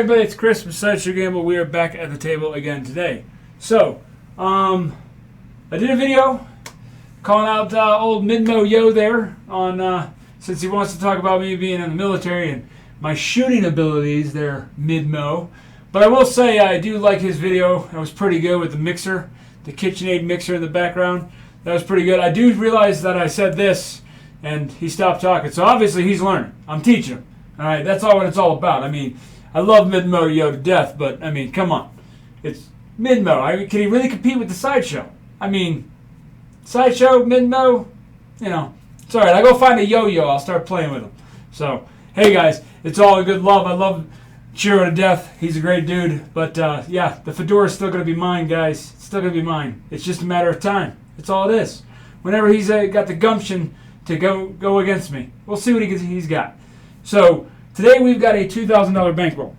everybody, it's Chris from SideshowGamble. We are back at the table again today. So, I did a video calling out old Midmo Yo there on since he wants to talk about me being in the military and my shooting abilities there, Midmo. But I will say I do like his video. It was pretty good with the mixer, the KitchenAid mixer in the background. That was pretty good. I do realize that I said this and he stopped talking. So obviously he's learning. I'm teaching him. All right, that's all what it's all about. I mean, I love Midmo Yo to death, but I mean, come on. It's Midmo. Can he really compete with the Sideshow? I mean, Sideshow, Midmo, you know, it's all right. I go find a yo-yo. I'll start playing with him. So, hey guys, it's all good love. I love Chiro to death. He's a great dude. But yeah, the fedora is still going to be mine, guys. It's still going to be mine. It's just a matter of time. That's all it is. Whenever he's got the gumption to go against me, we'll see what he's got. So today we've got a $2,000 bankroll.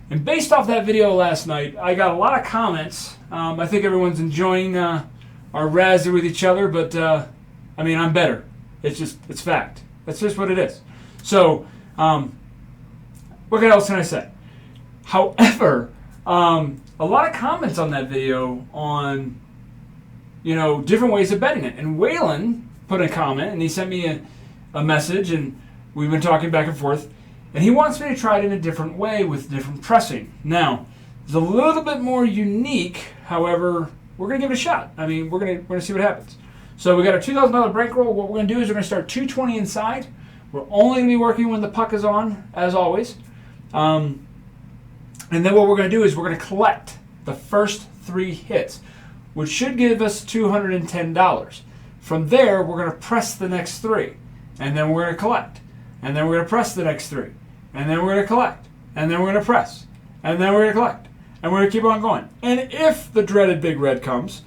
And based off that video last night, I got a lot of comments. I think everyone's enjoying our razzle with each other, but I mean, I'm better. It's fact. That's just what it is. So, what else can I say? However, a lot of comments on that video on, you know, different ways of betting it. And Waylon put a comment, and he sent me a message, and we've been talking back and forth. And he wants me to try it in a different way with different pressing. Now, it's a little bit more unique. However, we're going to give it a shot. I mean, we're going to see what happens. So we got our $2,000 bankroll. What we're going to do is we're going to start 220 inside. We're only going to be working when the puck is on, as always. And then what we're going to do is we're going to collect the first 3 hits, which should give us $210. From there, we're going to press the next 3, and then we're going to collect. And then we're going to press the next 3. And then we're going to collect. And then we're going to press. And then we're going to collect. And we're going to keep on going. And if the dreaded big red comes,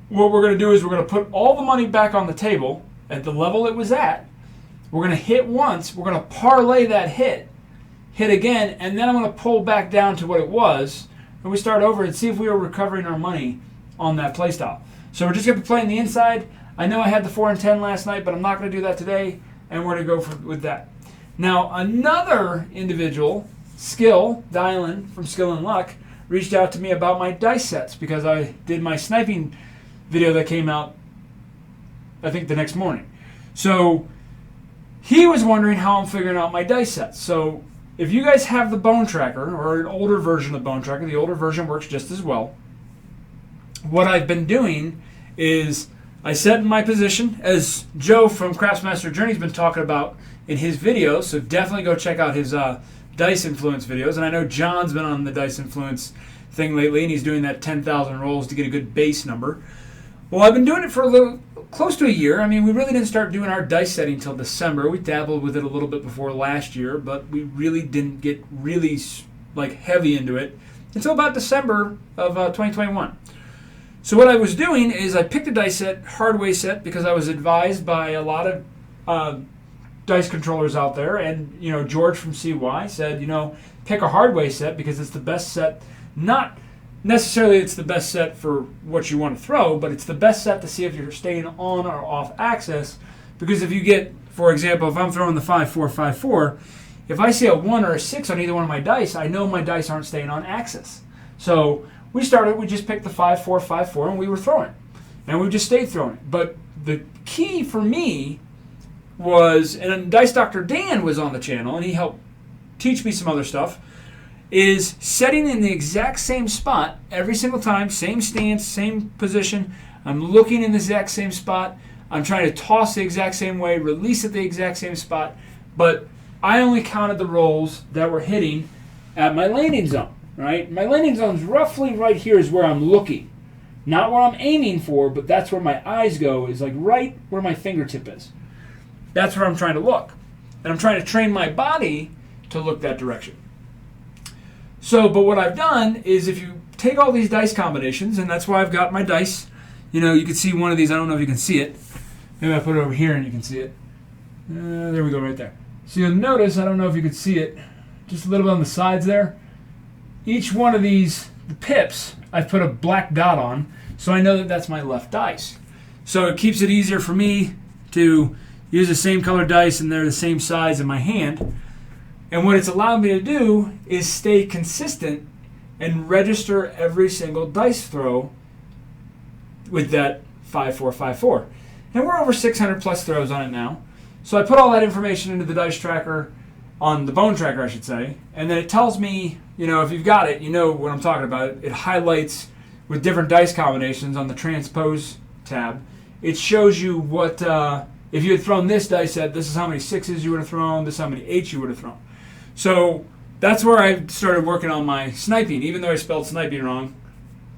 what we're going to do is we're going to put all the money back on the table at the level it was at. We're going to hit once. We're going to parlay that hit again, and then I'm going to pull back down to what it was, and we start over and see if we are recovering our money on that play style. So we're just going to be playing the inside. I know I had the 4 and 10 last night, but I'm not going to do that today, and we're going to go with that. Now, another individual, Skill, Dylan from Skill and Luck, reached out to me about my dice sets because I did my sniping video that came out, I think, the next morning. So he was wondering how I'm figuring out my dice sets. So if you guys have the Bone Tracker or an older version of Bone Tracker, the older version works just as well. What I've been doing is I set in my position, as Joe from Craftsmaster Journey has been talking about in his videos, so definitely go check out his Dice Influence videos. And I know John's been on the Dice Influence thing lately, and he's doing that 10,000 rolls to get a good base number. Well, I've been doing it for close to a year. I mean, we really didn't start doing our dice setting until December. We dabbled with it a little bit before last year, but we really didn't get really heavy into it until about December of 2021. So what I was doing is I picked a dice set, Hardway set, because I was advised by a lot of dice controllers out there, and you know, George from CY said, you know, pick a Hardway set because it's the best set. Not necessarily it's the best set for what you want to throw, but it's the best set to see if you're staying on or off axis. Because if you get, for example, if I'm throwing the 5-4-5-4, if I see a 1 or a 6 on either one of my dice, I know my dice aren't staying on axis. So we just picked the 5-4-5-4 and we were throwing. And we just stayed throwing. But the key for me was, and Dice Dr. Dan was on the channel and he helped teach me some other stuff, is setting in the exact same spot every single time, same stance, same position. I'm looking in the exact same spot. I'm trying to toss the exact same way, release at the exact same spot, but I only counted the rolls that were hitting at my landing zone, right? My landing zone is roughly right here is where I'm looking. Not where I'm aiming for, but that's where my eyes go, is like right where my fingertip is. That's where I'm trying to look. And I'm trying to train my body to look that direction. So, but what I've done is if you take all these dice combinations, and that's why I've got my dice, you know, you can see one of these, I don't know if you can see it. Maybe I put it over here and you can see it. There we go, right there. So you'll notice, I don't know if you can see it, just a little bit on the sides there. Each one of these, the pips, I've put a black dot on, so I know that that's my left dice. So it keeps it easier for me to use the same color dice and they're the same size in my hand. And what it's allowed me to do is stay consistent and register every single dice throw with that 5454. And we're over 600 plus throws on it now. So I put all that information into the dice tracker, on the bone tracker, I should say, and then it tells me, if you've got it, you know what I'm talking about. It highlights with different dice combinations on the transpose tab. It shows you what, if you had thrown this dice set, this is how many 6s you would have thrown, this is how many 8s you would have thrown. So that's where I started working on my sniping, even though I spelled sniping wrong.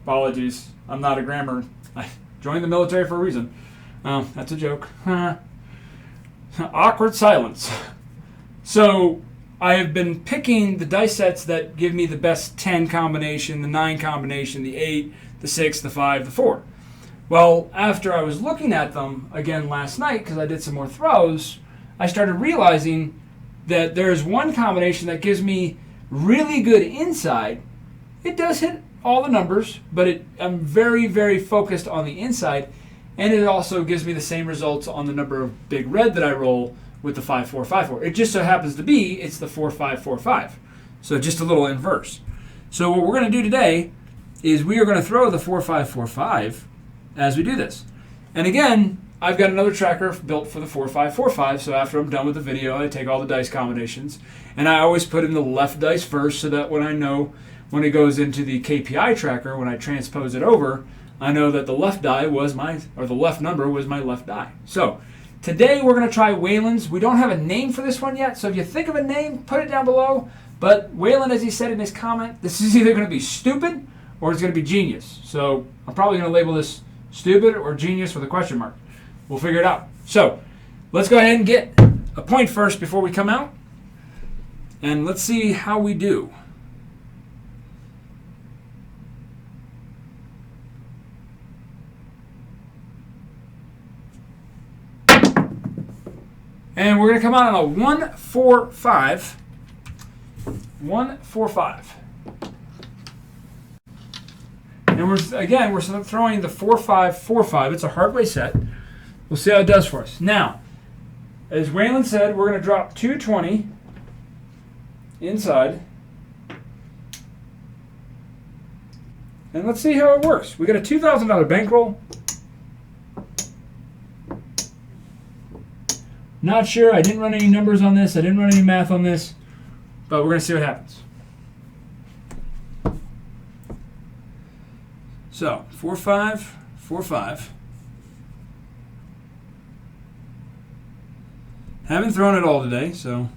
Apologies, I'm not a grammar. I joined the military for a reason. That's a joke. Awkward silence. So I have been picking the dice sets that give me the best 10 combination, the 9 combination, the 8, the 6, the 5, the 4. Well, after I was looking at them again last night, because I did some more throws, I started realizing that there's one combination that gives me really good inside. It does hit all the numbers, but I'm very, very focused on the inside, and it also gives me the same results on the number of big red that I roll with the 5454. It just so happens to be it's the 4545. So just a little inverse. So what we're going to do today is we are going to throw the 4545 as we do this. And again, I've got another tracker built for the 4545, so after I'm done with the video, I take all the dice combinations, and I always put in the left dice first so that when I know when it goes into the KPI tracker, when I transpose it over, I know that the left die was the left number was my left die. So today we're going to try Wayland's. We don't have a name for this one yet, so if you think of a name, put it down below. But Wayland, as he said in his comment, this is either going to be stupid or it's going to be genius. So I'm probably going to label this stupid or genius with a question mark. We'll figure it out. So let's go ahead and get a point first before we come out. And let's see how we do. And we're going to come out on a 1-4-5. 1-4-5. And we're throwing the 4-5-4-5. It's a Hardway set. We'll see how it does for us. Now, as Wayland said, we're going to drop 220 inside. And let's see how it works. We got a $2,000 bankroll. Not sure. I didn't run any numbers on this. I didn't run any math on this. But we're going to see what happens. So, 4-5, 4-5. Haven't thrown it all today, so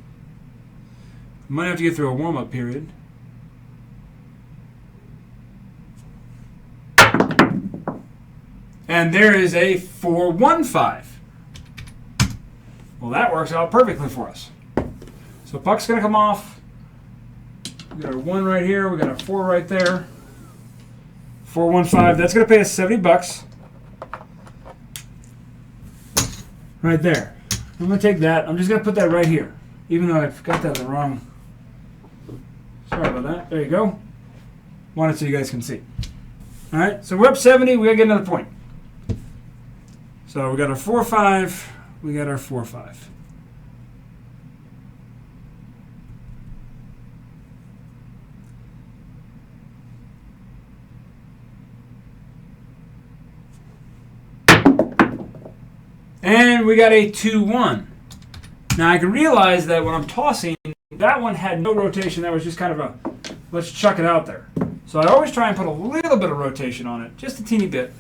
might have to get through a warm-up period. And there is a 4-1-5. Well, that works out perfectly for us. So puck's going to come off. We got our 1 right here. We got our 4 right there. 4-1-5. That's going to pay us $70. Right there. I'm going to take that. I'm just going to put that right here, even though I've got that in the wrong. Sorry about that. There you go. Want it so you guys can see. All right. So we're up 70. We got to get another point. So we got our 4-5. We got our 4-5. And we got a 2-1. Now I can realize that when I'm tossing, that one had no rotation. That was just kind of a, let's chuck it out there. So I always try and put a little bit of rotation on it, just a teeny bit.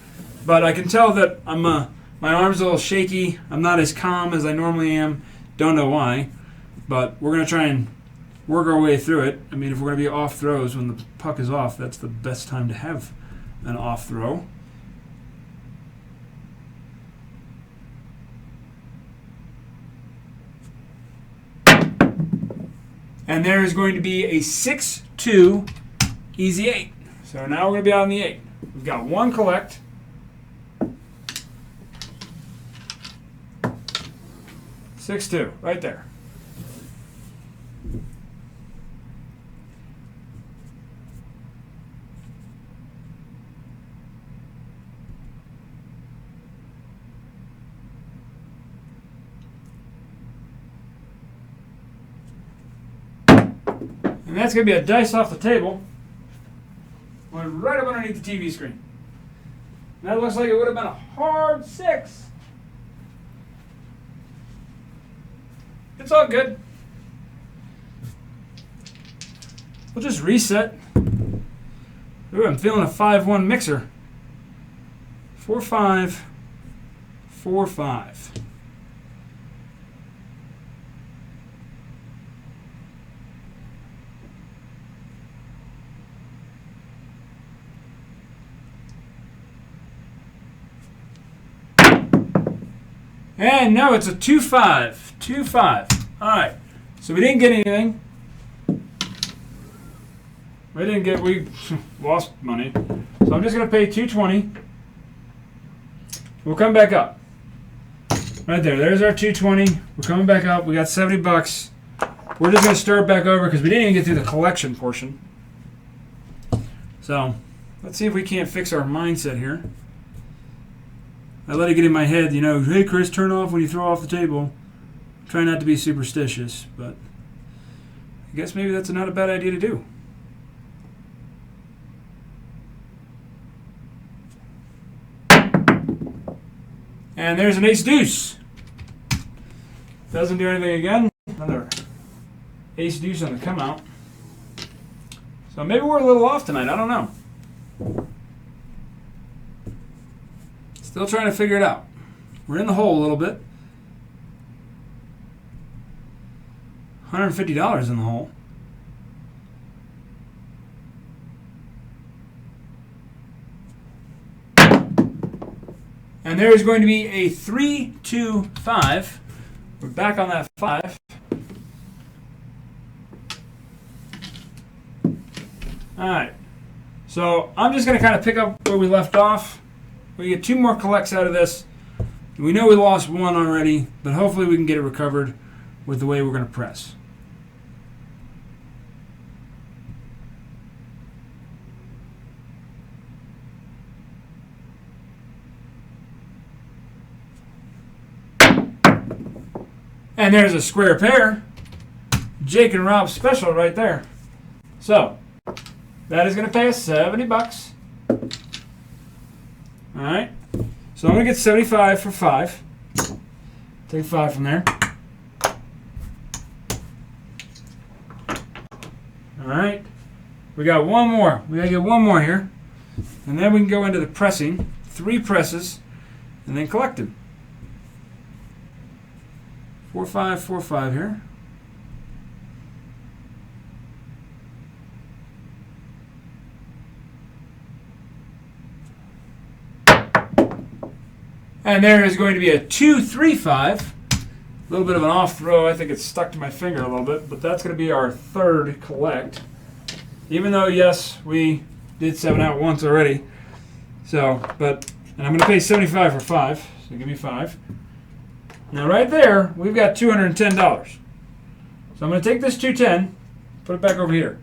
But I can tell that my arm's a little shaky. I'm not as calm as I normally am. Don't know why. But we're going to try and work our way through it. I mean, if we're going to be off throws when the puck is off, that's the best time to have an off throw. And there is going to be a 6-2 easy 8. So now we're going to be on the 8. We've got 1 collect. 6-2, right there. And that's going to be a dice off the table. Went right up underneath the TV screen. And that looks like it would have been a hard 6. It's all good. We'll just reset. Ooh, I'm feeling a 5-1 mixer. 4-5, 4-5. And no, it's a 2-5. 2-5. All right. So we didn't get anything. We lost money. So I'm just going to pay $220. We'll come back up. Right there. There's our $220. We're coming back up. We got $70. We're just going to start back over because we didn't even get through the collection portion. So let's see if we can't fix our mindset here. I let it get in my head, hey Chris, turn off when you throw off the table. Try not to be superstitious, but I guess maybe that's not a bad idea to do. And there's an ace deuce. Doesn't do anything again. Another ace deuce on the come out. So maybe we're a little off tonight. I don't know. Still trying to figure it out. We're in the hole a little bit. $150 in the hole. And there is going to be a 3-2-5. We're back on that 5. All right. So I'm just going to kind of pick up where we left off. We get 2 more collects out of this. We know we lost 1 already, but hopefully we can get it recovered with the way we're going to press. And there's a square pair. Jake and Rob special right there. So that is going to pay us $70. All right. So I'm going to get 75 for 5. Take 5 from there. All right. We got 1 more. We got to get 1 more here. And then we can go into the pressing. 3 presses. And then collect them. 4-5, 4-5 here. And there is going to be a 2-3-5. A little bit of an off throw. I think it's stuck to my finger a little bit, but that's going to be our 3rd collect. Even though, yes, we did 7 out once already. So, and I'm going to pay 75 for 5. So give me 5. Now right there, we've got $210. So I'm going to take this 210, put it back over here.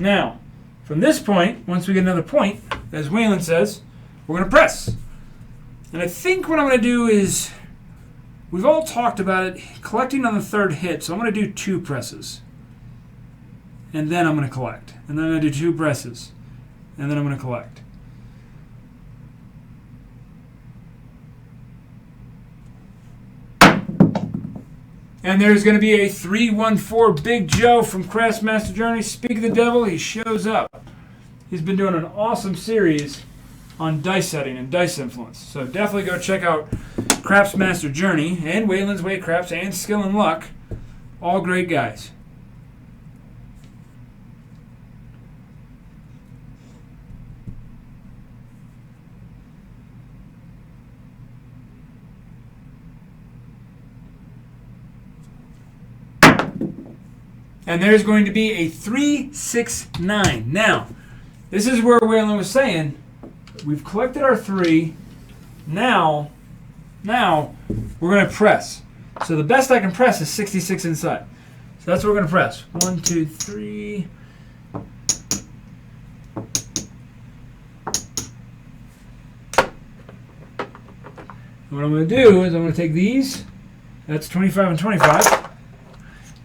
Now, from this point, once we get another point, as Waylon says, we're going to press. And I think what I'm going to do is, we've all talked about it, collecting on the 3rd hit, so I'm going to do 2 presses. And then I'm going to collect. And then I'm going to do 2 presses. And then I'm going to collect. And there's going to be a 3-1-4 Big Joe from Craftsmaster Journey. Speak of the devil, he shows up. He's been doing an awesome series on dice setting and dice influence. So definitely go check out Craftsmaster Journey and Waylon's Way Craps and Skill and Luck. All great guys. And there's going to be a 3-6-9. Now, this is where Waylon was saying, we've collected our 3. Now we're going to press. So the best I can press is 66 inside. So that's what we're going to press. 1, 2, 3. And what I'm going to do is I'm going to take these. That's 25 and 25.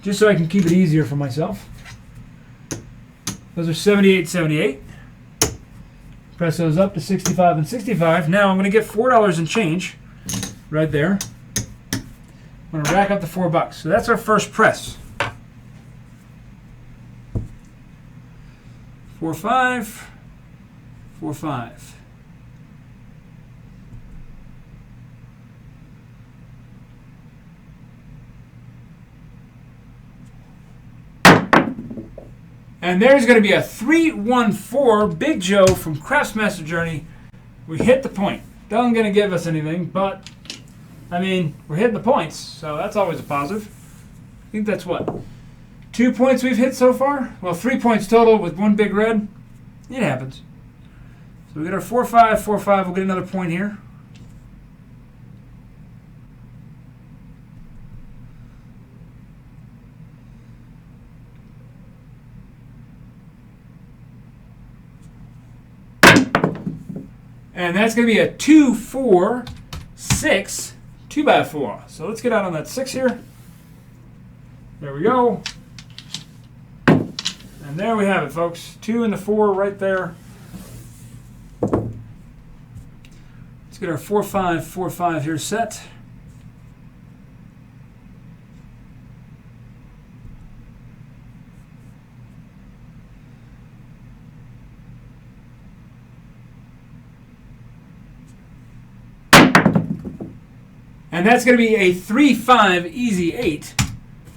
just so I can keep it easier for myself. Those are 78, 78. Press those up to 65 and 65. Now I'm going to get $4 and change right there. I'm going to rack up the $4. So that's our first press. 4, 5, 4, 5. And there's going to be a 314 Big Joe from Craftsmaster Journey. We hit the point. Doesn't going to give us anything, but I mean, we're hitting the points, so that's always a positive. I think that's what? 2 points we've hit so far? Well, 3 points total with one big red. It happens. So we get our 4, 5, 4, 5. We'll get another point here. And that's going to be a 2, 4, 6, 2x4. So let's get out on that 6 here. There we go. And there we have it, folks. 2 and the 4 right there. Let's get our 4, 5, 4, 5 here set. And that's going to be a 3, 5, easy 8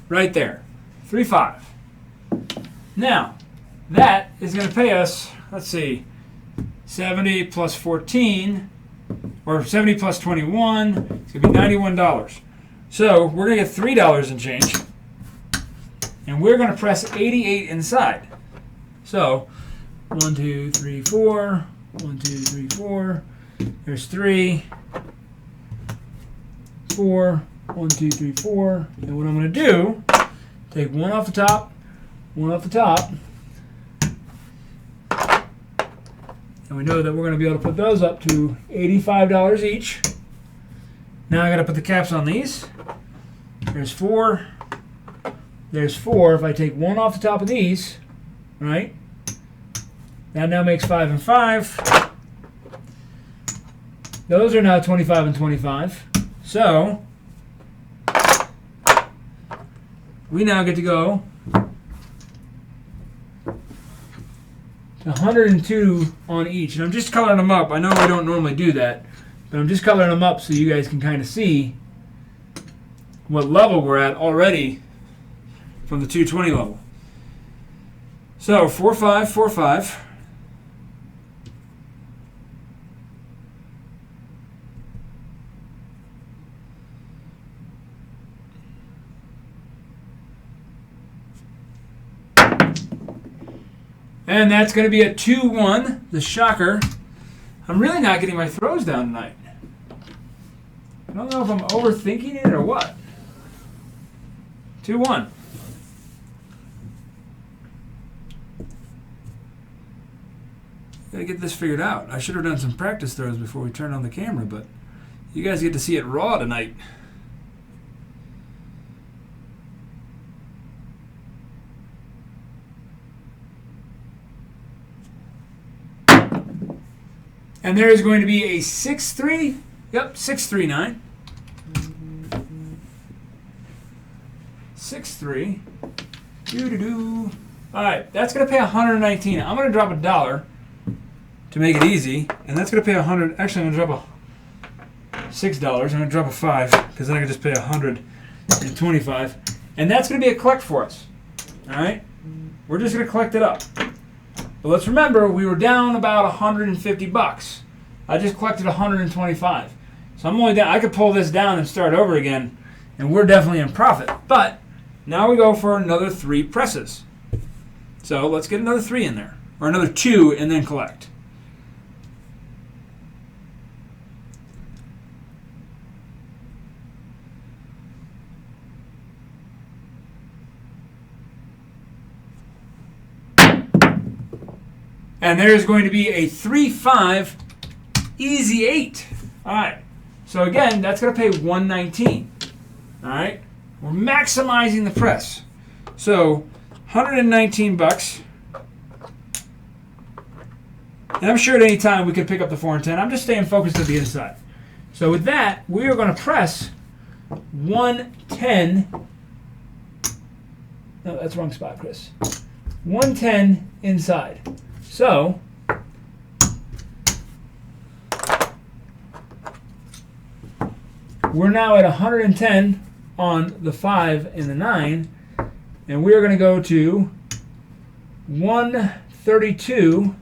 right there. 3, 5. Now, that is going to pay us, let's see, 70 plus 14, or 70 plus 21, it's going to be $91. So we're going to get $3 and change, and we're going to press 88 inside. So 1, 2, 3, 4, 1, 2, 3, 4, there's 3, 4, 1, 2, 3, 4, and what I'm going to do, take one off the top, one off the top, and we know that we're going to be able to put those up to $85 each. Now I got to put the caps on these. There's 4. There's 4. If I take one off the top of these, right? That now makes 5 and 5. Those are now 25 and 25. So we now get to go to 102 on each. And I'm just coloring them up. I know I don't normally do that, but I'm just coloring them up so you guys can kind of see what level we're at already from the 220 level. So 4, 5, 4, 5. And that's going to be a 2-1, the shocker. I'm really not getting my throws down tonight. I don't know if I'm overthinking it or what. 2-1. Gotta get this figured out. I should have done some practice throws before we turned on the camera, but you guys get to see it raw tonight. And there is going to be a 6-3. Yep, 6-3-9. 6-3. Doo-doo-doo. All right, that's going to pay $119. I'm going to drop $1 to make it easy, and that's going to pay $100. Actually, I'm going to drop $6. I'm going to drop a 5 because then I can just pay $125, and that's going to be a collect for us. All right, we're just going to collect it up. But let's remember, we were down about $150. I just collected $125. So I'm only down. I could pull this down and start over again, and we're definitely in profit. But now we go for another 3 presses. So let's get another 3 in there, or another 2, and then collect. And there's going to be a 3-5 easy 8. All right. So again, that's going to pay $119. All right. We're maximizing the press. So 119 bucks. And I'm sure at any time we could pick up the 4 and 10. I'm just staying focused at the inside. So with that, we are going to press 110. No, that's the wrong spot, Chris. 110 inside. So we're now at 110 on the 5 and the 9. And we are going to go to 132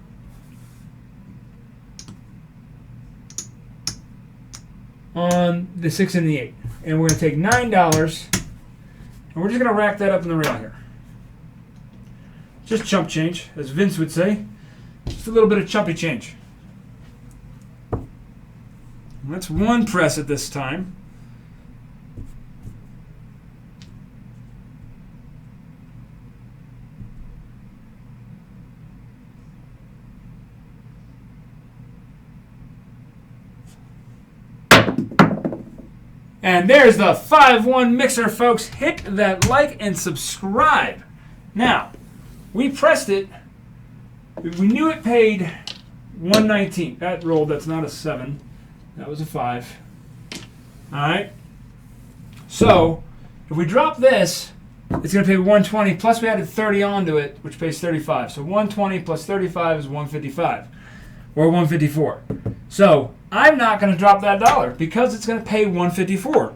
on the 6 and the 8. And we're going to take $9, and we're just going to rack that up in the rail here. Just chump change, as Vince would say. Just a little bit of chumpy change. And that's one press at this time. And there's the 5-1 mixer, folks. Hit that like and subscribe. Now, we pressed it. We knew it paid 119. That rolled. That's not a 7. That was a 5. All right. So, if we drop this, it's going to pay 120. Plus, we added 30 onto it, which pays 35. So, 120 plus 35 is 155 or 154. So, I'm not going to drop that dollar because it's going to pay 154.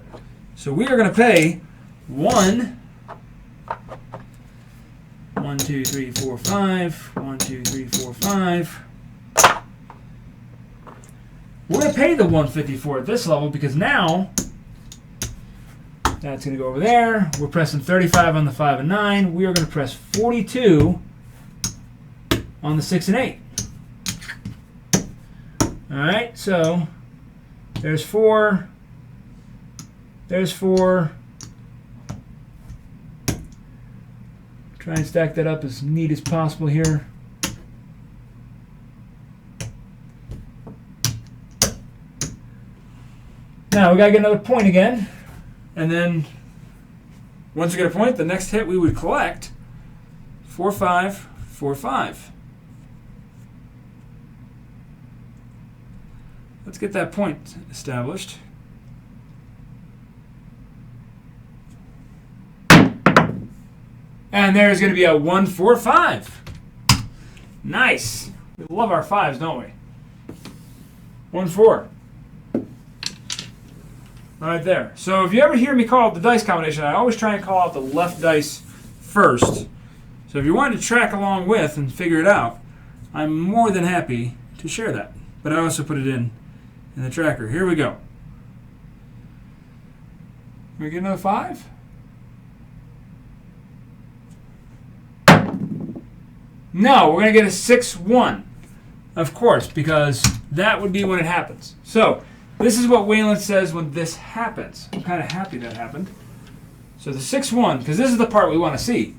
So we are going to pay 1, 2, 3, 4, 5. 1, 2, 3, 4, 5. We're going to pay the 154 at this level because now that's going to go over there. We're pressing 35 on the 5 and 9. We are going to press 42 on the 6 and 8. All right, so there's 4. There's 4. Try and stack that up as neat as possible here. Now we gotta get another point again, and then once we get a point, the next hit we would collect 4, 5, 4, 5. Let's get that point established. And there's going to be a 1, 4, 5. Nice. We love our 5s, don't we? 1, 4. Right there. So if you ever hear me call out the dice combination, I always try and call out the left dice first. So if you wanted to track along with and figure it out, I'm more than happy to share that. But I also put it in the tracker. Here we go. Can we get another 5? No, we're going to get a 6-1. Of course, because that would be when it happens. So, this is what Waylon says when this happens. I'm kind of happy that happened. So the 6-1, because this is the part we want to see.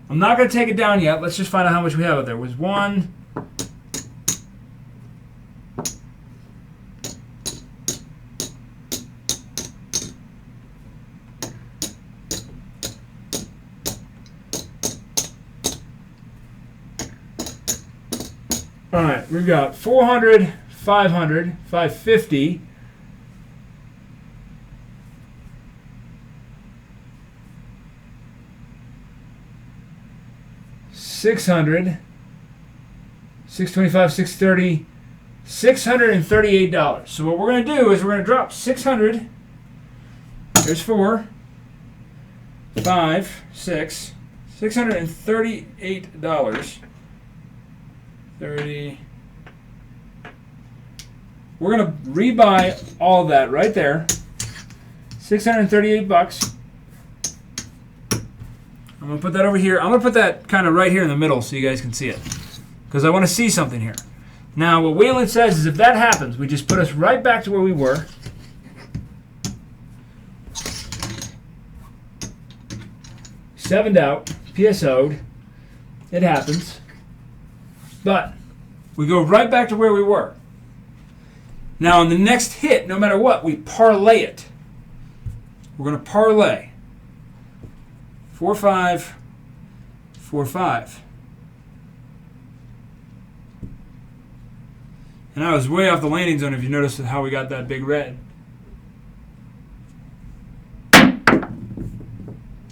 I'm not going to take it down yet. Let's just find out how much we have out there. It was 1. All right, we've got 400, 500, 550. $600, $625, $630, $638. So what we're going to do is we're going to drop 600. There's 4, 5, 6, $638. 30. We're going to rebuy all of that right there. 638 bucks. I'm going to put that over here. I'm going to put that kind of right here in the middle so you guys can see it. Because I want to see something here. Now, what Waylon says is if that happens, we just put us right back to where we were. Sevened out, PSO'd. It happens. But we go right back to where we were. Now, on the next hit, no matter what, we parlay it. We're going to parlay 4, 5, 4, 5. And I was way off the landing zone if you noticed how we got that big red.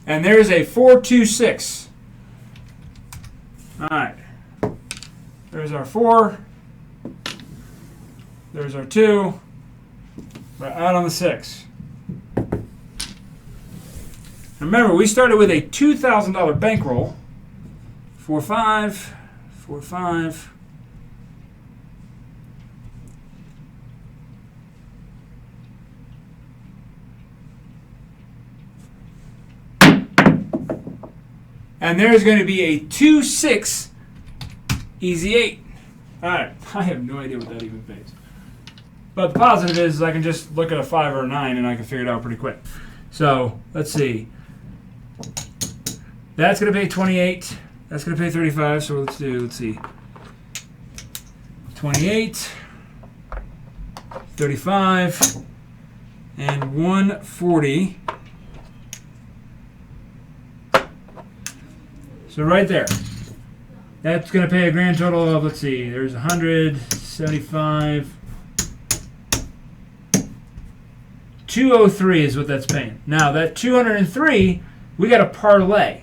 And there's a 4, 2, 6. All right. There's our 4. There's our 2. We're out on the 6. Remember, we started with a $2,000 bankroll. 4, 5, 4, 5. And there's going to be a 2, 6, easy 8. All right, I have no idea what that even pays. But the positive is I can just look at a 5 or a 9 and I can figure it out pretty quick. So let's see. That's going to pay 28. That's going to pay 35. So let's see. 28, 35, and 140. So right there, that's going to pay a grand total of, let's see, there's 175, 203 is what that's paying. Now that 203, we got a parlay.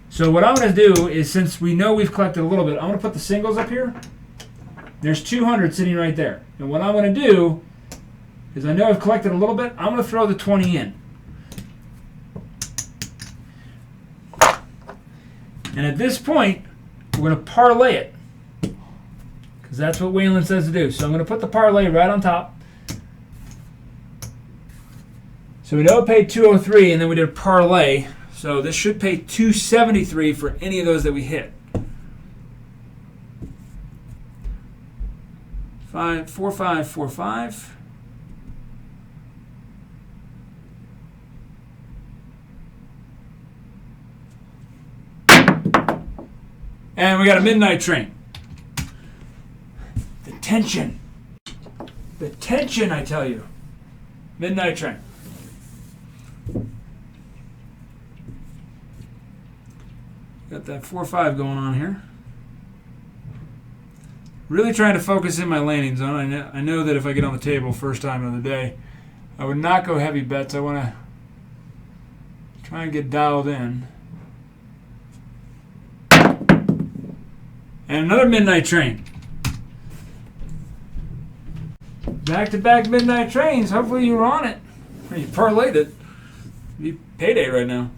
So what I'm going to do is, since we know we've collected a little bit, I'm going to put the singles up here. There's 200 sitting right there. And what I'm going to do is, I know I've collected a little bit, I'm going to throw the 20 in. And at this point, we're going to parlay it, because that's what Wayland says to do. So I'm going to put the parlay right on top. So we know it paid 203, and then we did a parlay. So this should pay 273 for any of those that we hit. 5, 4, 5, 4, 5. And we got a midnight train. The tension. The tension, I tell you. Midnight train. Got that 4, 5 going on here. Really trying to focus in my landing zone. I know that if I get on the table first time of the day, I would not go heavy bets. I want to try and get dialed in. And another midnight train. Back-to-back midnight trains. Hopefully you were on it. Or you parlayed it. It'd be payday right now.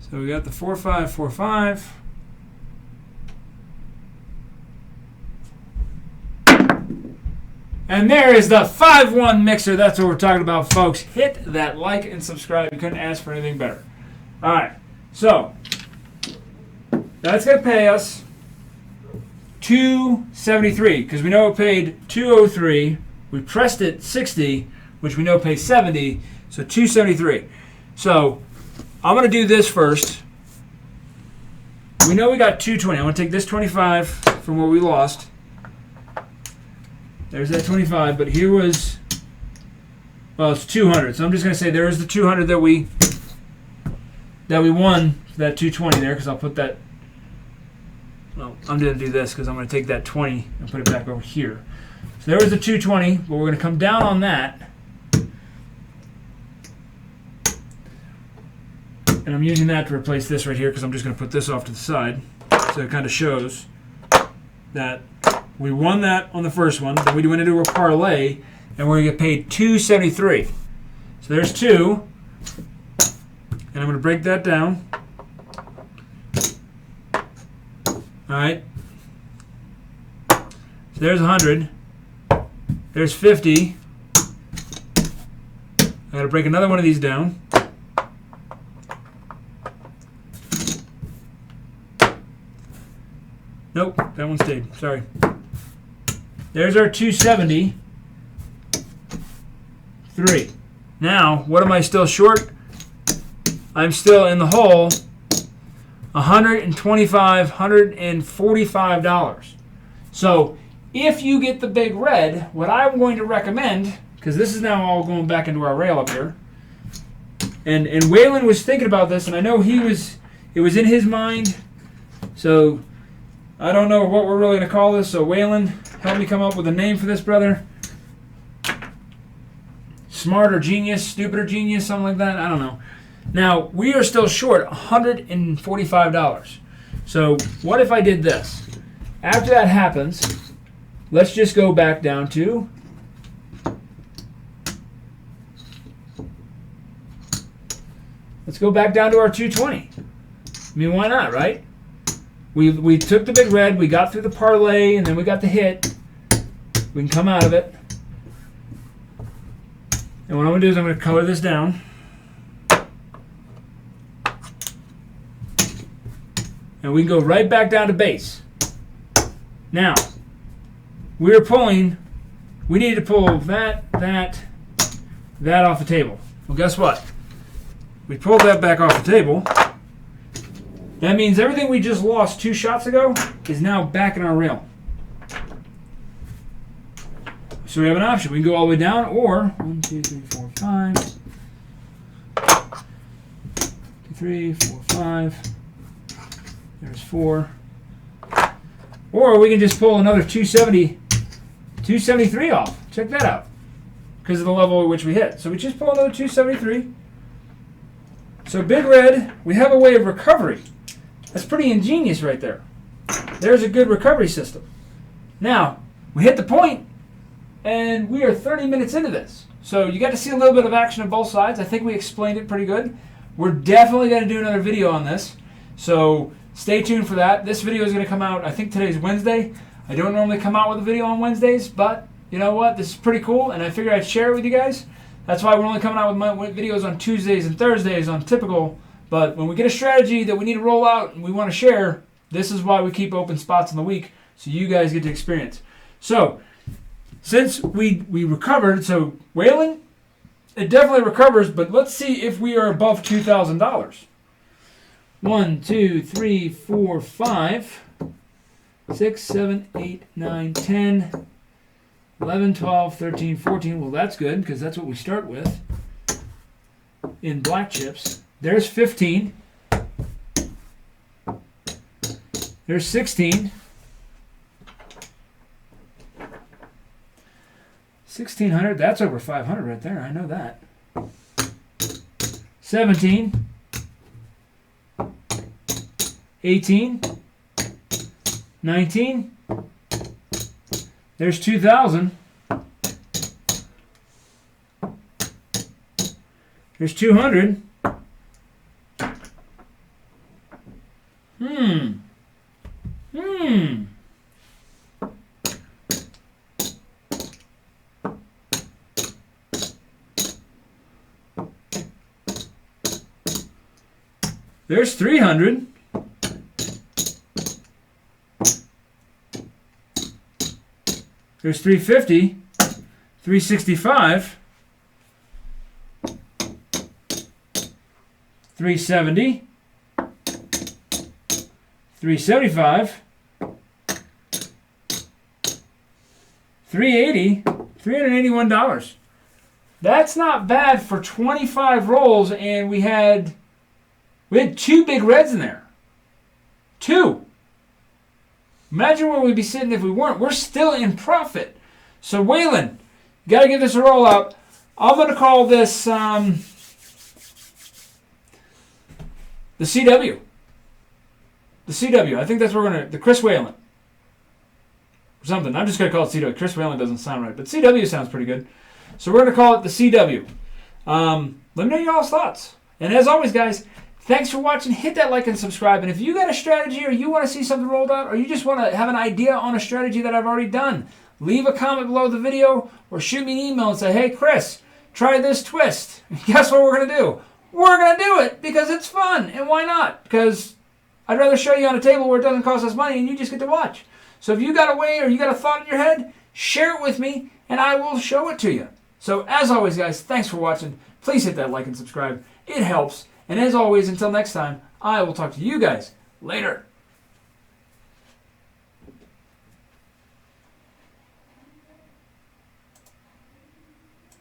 So we got the 4, 5, 4, 5. And there is the 5-1 mixer. That's what we're talking about, folks. Hit that like and subscribe. You couldn't ask for anything better. All right. So that's going to pay us $273, because we know it paid $203. We pressed it 60, which we know pays 70. So $273. So I'm going to do this first. We know we got 220. I'm going to take this 25 from what we lost. There's that 25, but here was, well, it's 200. So I'm just going to say there's the 200 that we won for that 220 there, because I'll put that, well, I'm going to do this because I'm going to take that 20 and put it back over here. So there was the 220, but we're going to come down on that. And I'm using that to replace this right here, because I'm just going to put this off to the side. So it kind of shows that we won that on the first one. Then we went into a parlay, and we're going to get paid $273. So there's 2. And I'm going to break that down. All right. So there's 100. There's 50. I got to break another one of these down. Nope, that one stayed. Sorry. There's our 273. Now, what am I still short? I'm still in the hole $125, $145. So if you get the big red, what I'm going to recommend because this is now all going back into our rail up here. And Waylon was thinking about this, and I know it was in his mind. So I don't know what we're really going to call this. So Waylon, help me come up with a name for this, brother. Smart or genius, stupid or genius, something like that. I don't know. Now, we are still short $145. So what if I did this? After that happens, let's just go back down to our 220. I mean, why not, right? We took the big red, we got through the parlay, and then we got the hit. We can come out of it. And what I'm going to do is I'm going to color this down. And we can go right back down to base. Now, we needed to pull that off the table. Well, guess what? We pulled that back off the table. That means everything we just lost 2 shots ago is now back in our rail. So we have an option. We can go all the way down, or 1, 2, 3, 4, 5. 2, 3, 4, 5. There's 4. Or we can just pull another 273 off. Check that out. Because of the level at which we hit. So we just pull another 273. So big red, we have a way of recovery. That's pretty ingenious right there. There's a good recovery system. Now, we hit the point, and we are 30 minutes into this. So you got to see a little bit of action on both sides. I think we explained it pretty good. We're definitely going to do another video on this. So stay tuned for that. This video is going to come out, I think today's Wednesday. I don't normally come out with a video on Wednesdays, but you know what? This is pretty cool, and I figured I'd share it with you guys. That's why we're only coming out with my videos on Tuesdays and Thursdays on typical. But when we get a strategy that we need to roll out and we want to share, this is why we keep open spots in the week, so you guys get to experience. So, since we recovered, so Waylon, it definitely recovers, but let's see if we are above $2,000. 1, 2, 3, 4, 5, 6, 7, 8, 9, 10, 11, 12, 13, 14. Well, that's good because that's what we start with in black chips. There's 15. There's 16. 1,600. That's over 500 right there. I know that. 17. 18. 19. There's 2,000. There's 200. There's 300. There's 350, 365, 370, 375, 380, $381. That's not bad for 25 rolls, and we had 2 big reds in there. 2. Imagine where we'd be sitting if we weren't. We're still in profit. So, Waylon, you got to give this a roll out. I'm going to call this the CW. The CW. I think that's what we're going to... The Chris Waylon. Or something. I'm just going to call it CW. Chris Waylon doesn't sound right. But CW sounds pretty good. So, we're going to call it the CW. Let me know y'all's thoughts. And as always, guys... Thanks for watching. Hit that like and subscribe. And if you got a strategy or you want to see something rolled out or you just want to have an idea on a strategy that I've already done, leave a comment below the video or shoot me an email and say, hey, Chris, try this twist. Guess what we're going to do? We're going to do it because it's fun. And why not? Because I'd rather show you on a table where it doesn't cost us money and you just get to watch. So if you got a way or you got a thought in your head, share it with me and I will show it to you. So as always, guys, thanks for watching. Please hit that like and subscribe. It helps. And as always, until next time, I will talk to you guys later.